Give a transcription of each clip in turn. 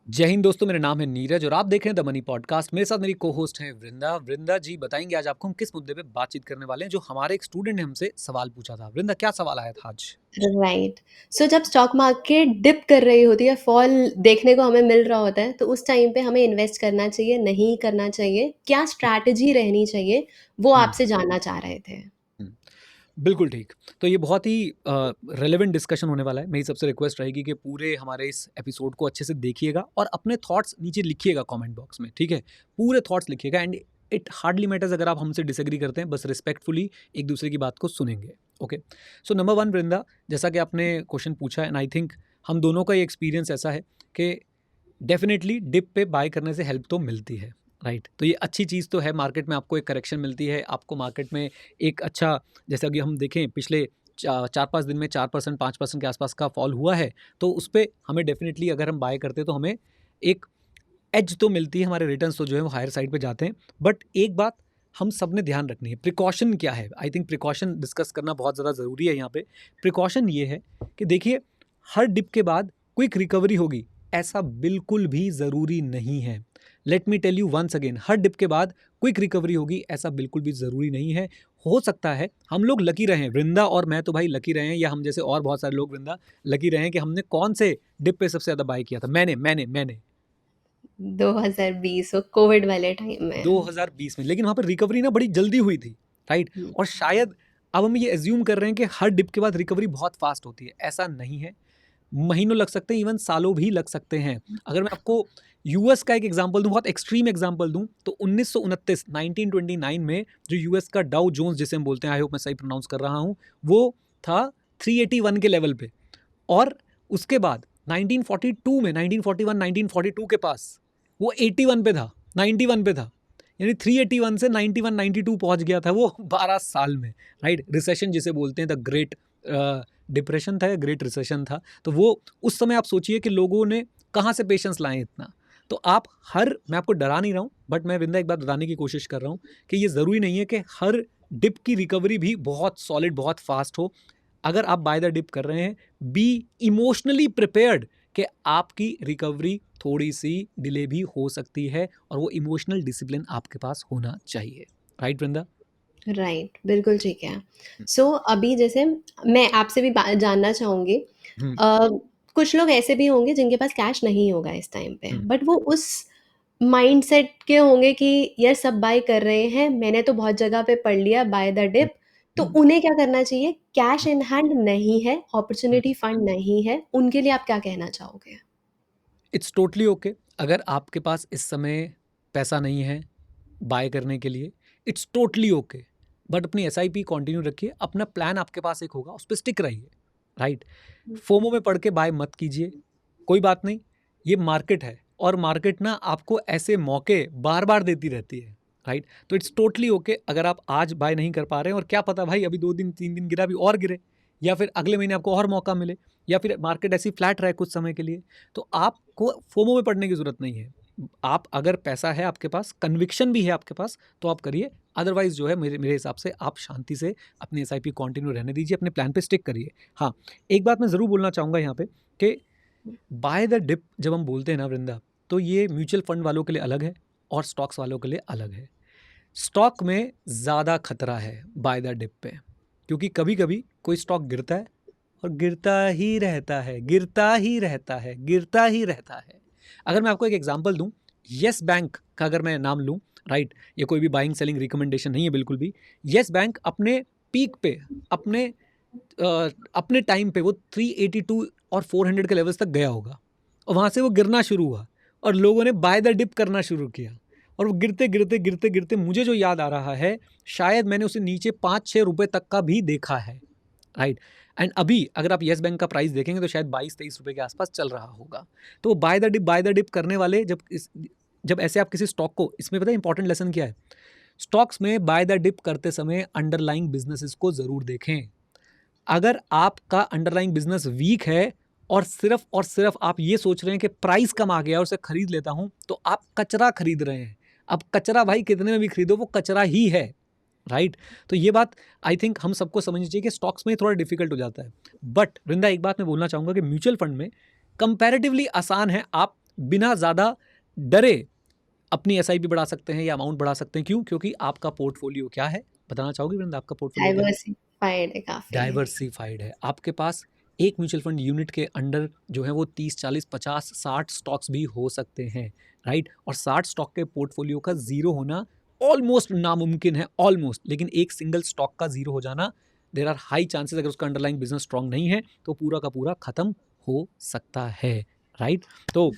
जय हिंद दोस्तों, मेरा नाम है नीरज और आप देख रहे हैं द मनी पॉडकास्ट। मेरे साथ मेरी को होस्ट है वृंदा। वृंदा जी बताएंगे आज आपको हम किस मुद्दे पे बातचीत करने वाले हैं, जो हमारे एक स्टूडेंट ने हमसे सवाल पूछा था। वृंदा, क्या सवाल आया था आज? राइट। सो जब स्टॉक मार्केट डिप कर रही होती है, फॉल देखने को हमें मिल रहा होता है, तो उस टाइम पे हमें इन्वेस्ट करना चाहिए, नहीं करना चाहिए, क्या स्ट्रैटेजी रहनी चाहिए, वो हम्म, आपसे जानना चाह रहे थे। हम्म, बिल्कुल ठीक। तो ये बहुत ही रेलेवेंट डिस्कशन होने वाला है। मेरी सबसे रिक्वेस्ट रहेगी कि पूरे हमारे इस एपिसोड को अच्छे से देखिएगा और अपने थॉट्स नीचे लिखिएगा कमेंट बॉक्स में, ठीक है? पूरे थॉट्स लिखिएगा एंड इट हार्डली मैटर्स अगर आप हमसे डिसएग्री करते हैं, बस रिस्पेक्टफुली एक दूसरे की बात को सुनेंगे। ओके, सो नंबर वन वृंदा, जैसा कि आपने क्वेश्चन पूछा एंड आई थिंक हम दोनों का ये एक्सपीरियंस ऐसा है कि डेफिनेटली डिप पे बाय करने से हेल्प तो मिलती है, राइट? तो ये अच्छी चीज़ तो है, मार्केट में आपको एक करेक्शन मिलती है, आपको मार्केट में एक अच्छा, जैसा कि हम देखें पिछले 4-5 दिन में 4% 5% के आसपास का फॉल हुआ है, तो उस पे हमें डेफिनेटली अगर हम बाय करते हैं तो हमें एक एज तो मिलती है, हमारे रिटर्न्स तो जो है वो हायर साइड पे जाते हैं। बट एक बात हम सब ने ध्यान रखनी है, प्रिकॉशन क्या है? आई थिंक प्रिकॉशन डिस्कस करना बहुत ज़्यादा ज़रूरी है यहाँ पे। प्रिकॉशन ये है कि देखिए, हर डिप के बाद क्विक रिकवरी होगी, ऐसा बिल्कुल भी ज़रूरी नहीं है। Let me tell you once again, हर डिप के बाद क्विक रिकवरी होगी ऐसा बिल्कुल भी ज़रूरी नहीं है। हो सकता है हम लोग लकी रहे हैं, वृंदा और मैं तो भाई लकी रहे हैं, या हम जैसे और बहुत सारे लोग वृंदा लकी रहे हैं कि हमने कौन से डिप पे सबसे ज़्यादा बाय किया था। मैंने 2020 वो कोविड वाले टाइम में। 2020 में, लेकिन वहाँ पर रिकवरी ना बड़ी जल्दी हुई थी, राइट? हम्म, और शायद अब हम ये एज्यूम कर रहे हैं कि हर डिप के बाद रिकवरी बहुत फास्ट होती है, ऐसा नहीं है। महीनों लग सकते हैं, इवन सालों भी लग सकते हैं। अगर मैं आपको यूएस का एक एग्जांपल दूं, बहुत एक्सट्रीम एग्जांपल दूं, तो 1929 1929 में जो यूएस का डाउ जोन्स जिसे हम बोलते हैं, आई होप मैं सही प्रोनाउंस कर रहा हूं, वो था 381 के लेवल पे। और उसके बाद 1942 में 1941 1942 के पास वो 81 पे था, 91 पे था। यानी 381 से 91 92 पहुंच गया था वो 12 साल में, राइट? रिसेशन जिसे बोलते हैं, द ग्रेट डिप्रेशन था या ग्रेट रिसेशन था। तो वो उस समय आप सोचिए कि लोगों ने कहाँ से पेशेंस लाए इतना। तो आप हर, मैं आपको डरा नहीं रहा हूँ, बट मैं वृंदा एक बात बताने की कोशिश कर रहा हूँ कि ये ज़रूरी नहीं है कि हर डिप की रिकवरी भी बहुत सॉलिड बहुत फास्ट हो। अगर आप बाय द डिप कर रहे हैं, बी इमोशनली प्रिपेयर्ड कि आपकी रिकवरी थोड़ी सी डिले भी हो सकती है, और वो इमोशनल डिसिप्लिन आपके पास होना चाहिए, राइट वृंदा? राइट, बिल्कुल ठीक है। सो अभी जैसे मैं आपसे भी जानना चाहूंगी, हम्म, अ, कुछ लोग ऐसे भी होंगे जिनके पास कैश नहीं होगा इस टाइम पे, हम्म, बट वो उस माइंडसेट के होंगे कि यार सब बाय कर रहे हैं, मैंने तो बहुत जगह पे पढ़ लिया बाय द हम्म, डिप। तो हम्म, उन्हें क्या करना चाहिए? कैश इन हैंड नहीं है, हम्म। अपॉर्चुनिटी फंड नहीं है, उनके लिए आप क्या कहना चाहोगे? इट्स टोटली ओके अगर आपके पास इस समय पैसा नहीं है बाय करने के लिए, इट्स टोटली ओके। बट अपनी एस आई पी कंटिन्यू रखिए, अपना प्लान आपके पास एक होगा, उस पर स्टिक रहिए, राइट? फोमो में पढ़ के बाय मत कीजिए, कोई बात नहीं। ये मार्केट है और मार्केट ना आपको ऐसे मौके बार बार देती रहती है, राइट? तो इट्स टोटली ओके अगर आप आज बाय नहीं कर पा रहे हैं, और क्या पता भाई अभी 2 दिन 3 दिन गिरा भी और गिरे, या फिर अगले महीने आपको और मौका मिले, या फिर मार्केट ऐसी फ्लैट रहे कुछ समय के लिए। तो आपको फोमो में पड़ने की ज़रूरत नहीं है। आप अगर पैसा है आपके पास, कन्विक्शन भी है आपके पास, तो आप करिए। अदरवाइज़ जो है मेरे मेरे हिसाब से आप शांति से अपनी एसआईपी कंटिन्यू रहने दीजिए, अपने प्लान पे स्टिक करिए। हाँ, एक बात मैं ज़रूर बोलना चाहूँगा यहाँ पे कि बाय द डिप जब हम बोलते हैं ना वृंदा, तो ये म्यूचुअल फंड वालों के लिए अलग है और स्टॉक्स वालों के लिए अलग है। स्टॉक में ज़्यादा खतरा है बाय द डिप पे, क्योंकि कभी कभी कोई स्टॉक गिरता है और गिरता ही रहता है, गिरता ही रहता है, गिरता ही रहता है। अगर मैं आपको एक एग्जांपल दूं, येस बैंक का अगर मैं नाम लूं, राइट? ये कोई भी बाइंग सेलिंग रिकमेंडेशन नहीं है बिल्कुल भी। येस बैंक अपने पीक पे, अपने अपने टाइम पे वो 382 और 400 के लेवल्स तक गया होगा, और वहाँ से वो गिरना शुरू हुआ और लोगों ने बाय द डिप करना शुरू किया, और वो गिरते गिरते गिरते गिरते, मुझे जो याद आ रहा है, शायद मैंने उसे नीचे 5-6 रुपए तक का भी देखा है, राइट? एंड अभी अगर आप येस बैंक का प्राइस देखेंगे तो शायद 22-23 रुपए के आसपास चल रहा होगा। तो बाय द डिप करने वाले जब ऐसे आप किसी स्टॉक को, इसमें पता है इंपॉर्टेंट लेसन क्या है? स्टॉक्स में बाय द डिप करते समय अंडरलाइंग बिजनेसेस को ज़रूर देखें। अगर आपका अंडरलाइंग बिजनेस वीक है और सिर्फ आप ये सोच रहे हैं कि प्राइस कम आ गया और उसे खरीद लेता हूं, तो आप कचरा खरीद रहे हैं। अब कचरा भाई कितने में भी खरीदो, वो कचरा ही है, राइट? तो ये बात आई थिंक हम सबको समझनी चाहिए कि स्टॉक्स में थोड़ा डिफिकल्ट हो जाता है। बट वृंदा, एक बात मैं बोलना चाहूंगा कि म्यूचुअल फंड में कंपैरेटिवली आसान है। आप बिना ज़्यादा डरे अपनी एसआईपी बढ़ा सकते हैं या अमाउंट बढ़ा सकते हैं। क्यों? क्योंकि आपका पोर्टफोलियो क्या है? बताना चाहोगी वृंदा, आपका पोर्टफोलियो क्या है? डाइवर्सिफाइड है काफ़ी। डाइवर्सिफाइड है। आपके पास एक म्यूचुअल फंड यूनिट के अंडर जो है वो 30, 40, 50, 60 स्टॉक्स भी हो सकते हैं, राइट? और 60 स्टॉक के पोर्टफोलियो का ज़ीरो होना ऑलमोस्ट नामुमकिन है, ऑलमोस्ट। लेकिन एक सिंगल स्टॉक का ज़ीरो हो जाना, देयर आर हाई चांसेस, अगर उसका अंडरलाइंग बिजनेस स्ट्रांग नहीं है तो पूरा का पूरा खत्म हो सकता है, राइट? तो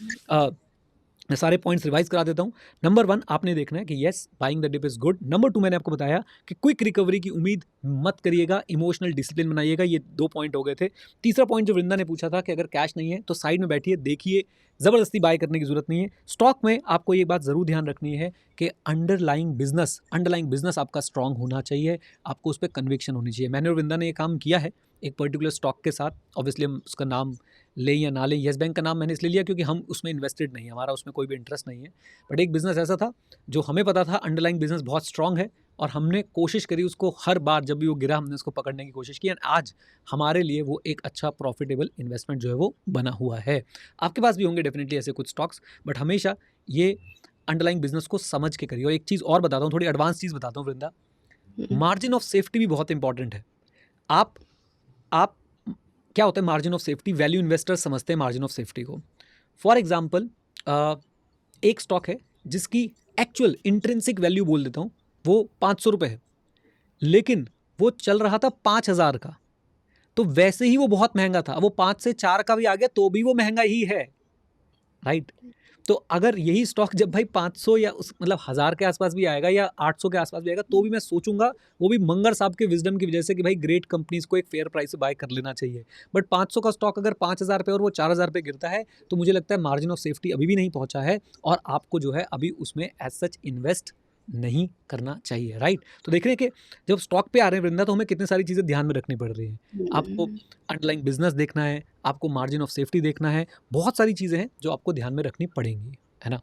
मैं सारे पॉइंट्स रिवाइज करा देता हूँ। नंबर 1 आपने देखना है कि yes, buying the dip is good. Number 2 मैंने आपको बताया कि क्विक रिकवरी की उम्मीद मत करिएगा, इमोशनल डिसिप्लिन बनाइएगा। ये 2 पॉइंट हो गए थे। तीसरा पॉइंट जो वृंदा ने पूछा था कि अगर कैश नहीं है तो साइड में बैठिए, देखिए, ज़बरदस्ती बाय करने की जरूरत नहीं है। स्टॉक में आपको ये बात ज़रूर ध्यान रखनी है कि अंडरलाइंग बिजनेस आपका स्ट्रांग होना चाहिए, आपको उस पर कन्विक्शन होनी चाहिए। मैंने और वृंदा ने ये काम किया है एक पर्टिकुलर स्टॉक के साथ। ऑब्वियसली हम उसका नाम लें या ना लें, येस बैंक का नाम मैंने इसलिए लिया क्योंकि हम उसमें इन्वेस्टेड नहीं है, हमारा उसमें कोई भी इंटरेस्ट नहीं है। बट एक बिज़नेस ऐसा था जो हमें पता था अंडरलाइंग बिजनेस बहुत स्ट्रांग है, और हमने कोशिश करी उसको, हर बार जब भी वो गिरा हमने उसको पकड़ने की कोशिश की, एंड आज हमारे लिए वो एक अच्छा प्रॉफिटेबल इन्वेस्टमेंट जो है वो बना हुआ है। आपके पास भी होंगे डेफिनेटली ऐसे कुछ स्टॉक्स, बट हमेशा ये अंडरलाइंग बिजनेस को समझ के करिए। और एक चीज़ और बताता हूँ, थोड़ी एडवांस चीज़ बताता हूँ वृंदा, मार्जिन ऑफ सेफ्टी भी बहुत इंपॉर्टेंट है। आप क्या होता है margin of safety? Value investors समझते हैं मार्जिन ऑफ सेफ्टी को। फॉर एग्जाम्पल, एक स्टॉक है जिसकी एक्चुअल इंट्रिंसिक वैल्यू बोल देता हूँ वो 500 रुपये है, लेकिन वो चल रहा था 5,000 का, तो वैसे ही वो बहुत महंगा था। वो 5 से 4 का भी आ गया तो भी वो महंगा ही है, राइट? तो अगर यही स्टॉक जब भाई 500 या उस मतलब 1000 के आसपास भी आएगा या 800 के आसपास भी आएगा, तो भी मैं सोचूंगा, वो भी मंगर साहब के विजडम की वजह से, कि भाई ग्रेट कंपनीज को एक फेयर प्राइस से बाय कर लेना चाहिए। बट 500 का स्टॉक अगर 5,000 पे और वो 4,000 पे गिरता है, तो मुझे लगता है मार्जिन ऑफ सेफ्टी अभी भी नहीं पहुंचा है, और आपको जो है अभी उसमें एज सच इन्वेस्ट नहीं करना चाहिए, राइट? तो देख रहे हैं कि जब स्टॉक पे आ रहे हैं वृंदा, तो हमें कितनी सारी चीज़ें ध्यान में रखनी पड़ रही हैं। आपको अंडरलाइंग बिजनेस देखना है, आपको मार्जिन ऑफ सेफ्टी देखना है, बहुत सारी चीज़ें हैं जो आपको ध्यान में रखनी पड़ेंगी, है ना?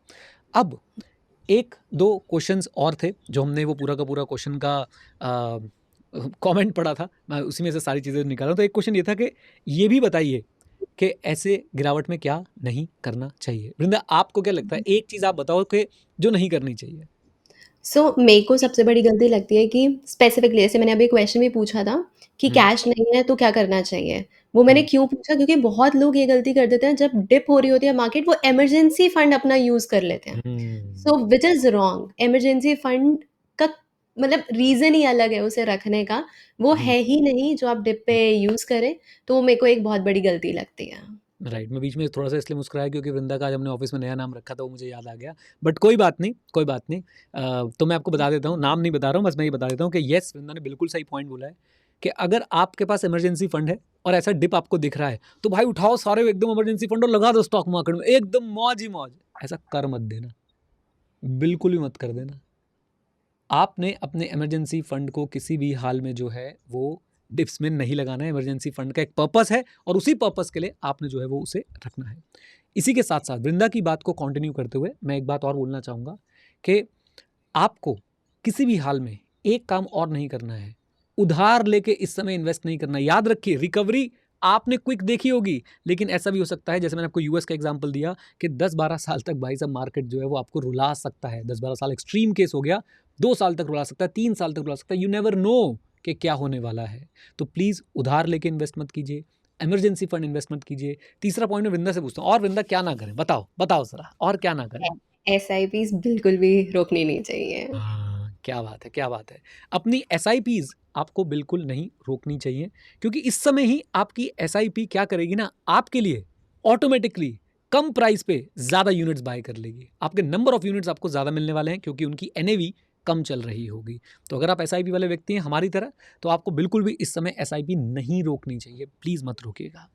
अब 1-2 क्वेश्चंस और थे जो हमने वो पूरा का पूरा क्वेश्चन का कमेंट पढ़ा था, मैं उसी में से सारी चीज़ें निकाला हूं। तो एक क्वेश्चन ये था कि ये भी बताइए कि ऐसे गिरावट में क्या नहीं करना चाहिए। वृंदा, आपको क्या लगता है, एक चीज़ आप बताओ कि जो नहीं करनी चाहिए? मेरे को सबसे बड़ी गलती लगती है कि स्पेसिफिकली जैसे मैंने अभी क्वेश्चन भी पूछा था कि कैश नहीं है तो क्या करना चाहिए? वो मैंने क्यों पूछा, क्योंकि बहुत लोग ये गलती कर देते हैं, जब डिप हो रही होती है मार्केट, वो इमरजेंसी फंड अपना यूज़ कर लेते हैं। Which is wrong. Emergency fund का मतलब रीज़न ही अलग है उसे रखने का, वो है ही नहीं जो आप डिप पे यूज़ करें, तो वो मेरे को एक बहुत बड़ी गलती लगती है। राइट, मैं बीच में थोड़ा सा इसलिए मुस्कुराया क्योंकि वृंदा का आज हमने ऑफिस में नया नाम रखा था, वो मुझे याद आ गया। बट कोई बात नहीं, कोई बात नहीं। तो मैं आपको बता देता हूँ, नाम नहीं बता रहा हूँ, बस मैं ये बता देता हूँ कि येस, वृंदा ने बिल्कुल सही पॉइंट बोला है कि अगर आपके पास इमरजेंसी फंड है और ऐसा डिप आपको दिख रहा है, तो भाई उठाओ सारे एकदम इमरजेंसी फंड और लगा दो स्टॉक मार्केट में, एकदम मौज ही मौज। ऐसा कर मत देना, बिल्कुल भी मत कर देना। आपने अपने इमरजेंसी फंड को किसी भी हाल में जो है वो डिप्स में नहीं लगाना है। इमरजेंसी फंड का एक पर्पस है, और उसी पर्पस के लिए आपने जो है वो उसे रखना है। इसी के साथ साथ वृंदा की बात को कंटिन्यू करते हुए मैं एक बात और बोलना चाहूँगा कि आपको किसी भी हाल में एक काम और नहीं करना है, उधार लेके इस समय इन्वेस्ट नहीं करना। याद रखिए, रिकवरी आपने क्विक देखी होगी, लेकिन ऐसा भी हो सकता है, जैसे मैंने आपको यूएस का एग्जांपल दिया, कि 10-12 साल तक भाई साहब मार्केट जो है वो आपको रुला सकता है। 10-12 साल एक्सट्रीम केस हो गया, 2 साल तक रुला सकता है, 3 साल तक रुला सकता है। यू नेवर नो कि क्या होने वाला है। तो प्लीज़ उधार लेके इन्वेस्ट मत कीजिए, इमरजेंसी फंड इन्वेस्ट मत कीजिए। तीसरा पॉइंट मैं वृंदा से पूछता हूँ, और वृंदा क्या ना करें, बताओ ज़रा, और क्या ना करें? एसआईपीज़ बिल्कुल भी रोकनी नहीं चाहिए। हाँ, क्या बात है, क्या बात है। अपनी एसआईपीज़ आपको बिल्कुल नहीं रोकनी चाहिए, क्योंकि इस समय ही आपकी एसआईपी क्या करेगी ना, आपके लिए ऑटोमेटिकली कम प्राइस पे ज़्यादा यूनिट्स बाय कर लेगी। आपके नंबर ऑफ यूनिट्स आपको ज़्यादा मिलने वाले हैं, क्योंकि उनकी एनएवी कम चल रही होगी। तो अगर आप एसआईपी वाले व्यक्ति हैं हमारी तरह, तो आपको बिल्कुल भी इस समय एसआईपी नहीं रोकनी चाहिए, प्लीज़ मत रोकिएगा।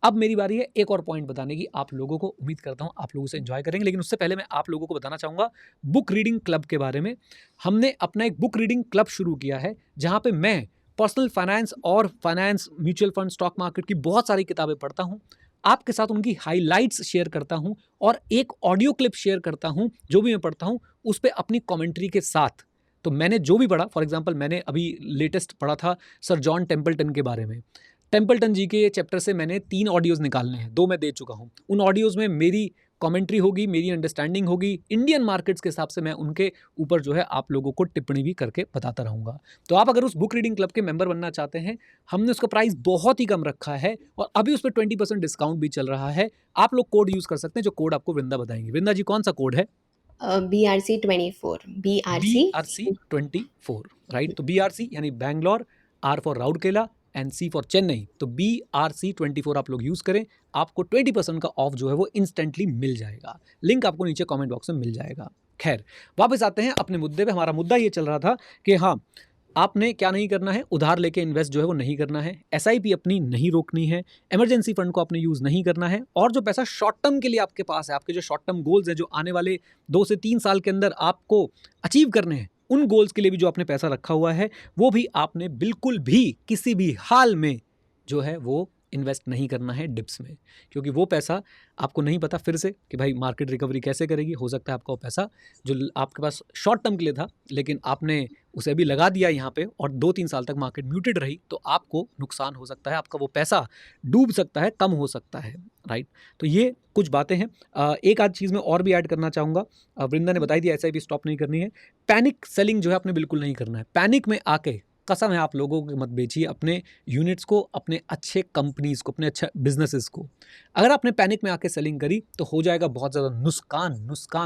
अब मेरी बारी है एक और पॉइंट बताने की। आप लोगों को, उम्मीद करता हूँ आप लोगों से एंजॉय करेंगे, लेकिन उससे पहले मैं आप लोगों को बताना चाहूँगा बुक रीडिंग क्लब के बारे में। हमने अपना एक बुक रीडिंग क्लब शुरू किया है, जहाँ पे मैं पर्सनल फाइनेंस और finance, mutual fund, stock market की बहुत सारी किताबें पढ़ता हूँ, आपके साथ उनकी हाइलाइट्स शेयर करता हूँ, और एक ऑडियो क्लिप शेयर करता हूँ जो भी मैं पढ़ता हूँ उस पर अपनी कॉमेंट्री के साथ। तो मैंने जो भी पढ़ा, फॉर एग्जाम्पल मैंने अभी लेटेस्ट पढ़ा था सर जॉन टेम्पल्टन के बारे में। टेम्पल्टन जी के चैप्टर से मैंने 3 ऑडियोज़ निकालने हैं, 2 मैं दे चुका हूँ। उन ऑडियोज़ में मेरी कमेंट्री होगी, मेरी अंडरस्टैंडिंग होगी, इंडियन मार्केट्स के हिसाब से मैं उनके ऊपर जो है आप लोगों को टिप्पणी भी करके बताता रहूँगा। तो आप अगर उस बुक रीडिंग क्लब के मेंबर बनना चाहते हैं, हमने उसका प्राइस बहुत ही कम रखा है और अभी उस पर 20% डिस्काउंट भी चल रहा है। आप लोग कोड यूज़ कर सकते हैं, जो कोड आपको वृंदा बताएंगी। वृंदा जी, कौन सा कोड है? BRC24 BRC24, right? तो BRC यानी Bangalore, R for Rourkela and C for Chennai. तो BRC24 आप लोग यूज़ करें, आपको 20% का ऑफ जो है वो इंस्टेंटली मिल जाएगा। लिंक आपको नीचे कमेंट बॉक्स में मिल जाएगा। खैर, वापस आते हैं अपने मुद्दे पे। हमारा मुद्दा ये चल रहा था कि हाँ, आपने क्या नहीं करना है, उधार लेके इन्वेस्ट जो है वो नहीं करना है, SIP अपनी नहीं रोकनी है, इमरजेंसी फंड को आपने यूज़ नहीं करना है, और जो पैसा शॉर्ट टर्म के लिए आपके पास है, आपके जो शॉर्ट टर्म गोल्स हैं जो आने वाले 2 से 3 साल के अंदर आपको अचीव करने हैं, उन गोल्स के लिए भी जो आपने पैसा रखा हुआ है, वो भी आपने बिल्कुल भी किसी भी हाल में जो है वो इन्वेस्ट नहीं करना है डिप्स में, क्योंकि वो पैसा आपको नहीं पता फिर से कि भाई मार्केट रिकवरी कैसे करेगी। हो सकता है आपका वो पैसा जो आपके पास शॉर्ट टर्म के लिए था, लेकिन आपने उसे अभी लगा दिया यहाँ पे और 2-3 साल तक मार्केट म्यूटेड रही, तो आपको नुकसान हो सकता है, आपका वो पैसा डूब सकता है, कम हो सकता है, राइट? तो ये कुछ बातें हैं। एक आध चीज़ मैं और भी ऐड करना चाहूँगा। वृंदा ने बताई दी SIP स्टॉप नहीं करनी है। पैनिक सेलिंग जो है आपने बिल्कुल नहीं करना है। पैनिक में आके कसम है आप लोगों को मत बेचिए अपने यूनिट्स को, अपने अच्छे कंपनीज़ को, अपने अच्छे बिजनेसेस को। अगर आपने पैनिक में आके सेलिंग करी तो हो जाएगा बहुत ज़्यादा नुकसान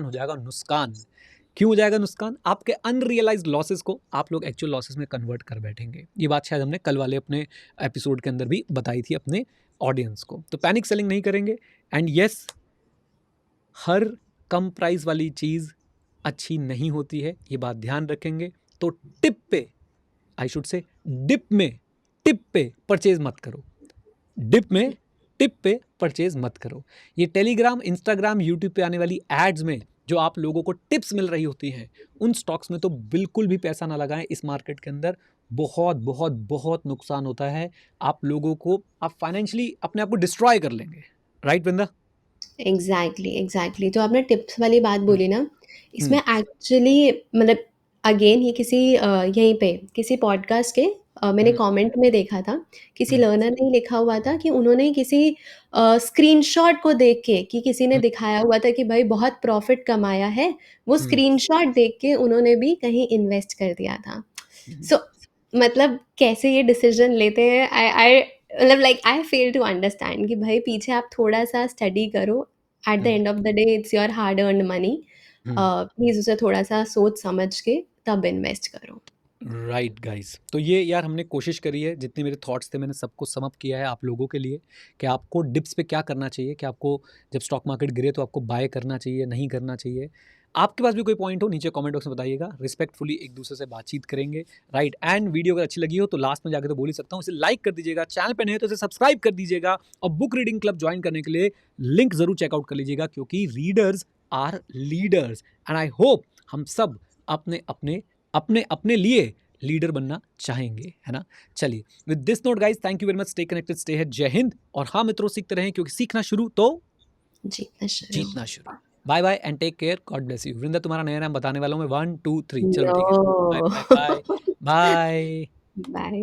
हो जाएगा, नुकसान। क्यों हो जाएगा नुकसान? आपके अनरियलाइज्ड लॉसेस को आप लोग एक्चुअल लॉसेस में कन्वर्ट कर बैठेंगे। ये बात शायद हमने कल वाले अपने एपिसोड के अंदर भी बताई थी अपने ऑडियंस को। तो पैनिक सेलिंग नहीं करेंगे। And yes, her come price वाली चीज़ अच्छी नहीं होती है, ये बात ध्यान रखेंगे। तो टिप पे, आई शुड से टिप पे परचेज मत करो। टिप पे परचेज मत करो। ये टेलीग्राम, इंस्टाग्राम, यूट्यूब पे आने वाली एड्स में जो आप लोगों को टिप्स मिल रही होती हैं, उन स्टॉक्स में तो बिल्कुल भी पैसा ना लगाएं। इस मार्केट के अंदर बहुत बहुत बहुत नुकसान होता है आप लोगों को। आप फाइनेंशियली अपने आप को डिस्ट्रॉय कर लेंगे, राइट वृंदा? एग्जैक्टली जो आपने टिप्स वाली बात बोली ना, इसमें एक्चुअली मतलब अगेन ये किसी यहीं पे किसी पॉडकास्ट के मैंने कमेंट में देखा था, किसी लर्नर ने लिखा हुआ था कि उन्होंने किसी स्क्रीनशॉट को देख के, कि किसी ने दिखाया हुआ था कि भाई बहुत प्रॉफिट कमाया है, वो स्क्रीनशॉट देख के उन्होंने भी कहीं इन्वेस्ट कर दिया था। सो मतलब कैसे ये डिसीजन लेते हैं, आई मतलब like I fail to understand कि भाई पीछे आप थोड़ा सा स्टडी करो। At the end of the day it's your hard earn money. Please उसे थोड़ा सा सोच समझ के तब इन्वेस्ट करो। राइट गाइस, तो ये यार हमने कोशिश करी है, जितने मेरे थॉट्स थे मैंने सबको सम अप किया है आप लोगों के लिए, कि आपको डिप्स पे क्या करना चाहिए, कि आपको जब स्टॉक मार्केट गिरे तो आपको बाय करना चाहिए, नहीं करना चाहिए। आपके पास भी कोई पॉइंट हो नीचे कमेंट बॉक्स में बताइएगा, रिस्पेक्टफुली एक दूसरे से बातचीत करेंगे, राइट? एंड वीडियो अगर अच्छी लगी हो तो लास्ट में जाकर तो बोल ही सकता हूँ, इसे लाइक कर दीजिएगा, चैनल पे नहीं है तो इसे सब्सक्राइब कर दीजिएगा, और बुक रीडिंग क्लब ज्वाइन करने के लिए लिंक जरूर चेकआउट कर लीजिएगा, क्योंकि readers are leaders and I hope हम सब अपने अपने अपने अपने लिए लीडर बनना चाहेंगे, है ना? चलिए, with this note guys, thank you very much, stay connected, stay hit, जय हिंद। और हाँ मित्रों, सीखते रहें, क्योंकि सीखना शुरू तो जीतना शुरू। Bye bye and take care, god bless you. Vrinda, तुम्हारा नया नाम बताने वाला हूँ मैं, 1 2 3, चलो ठीक है, बाय बाय बाय बाय।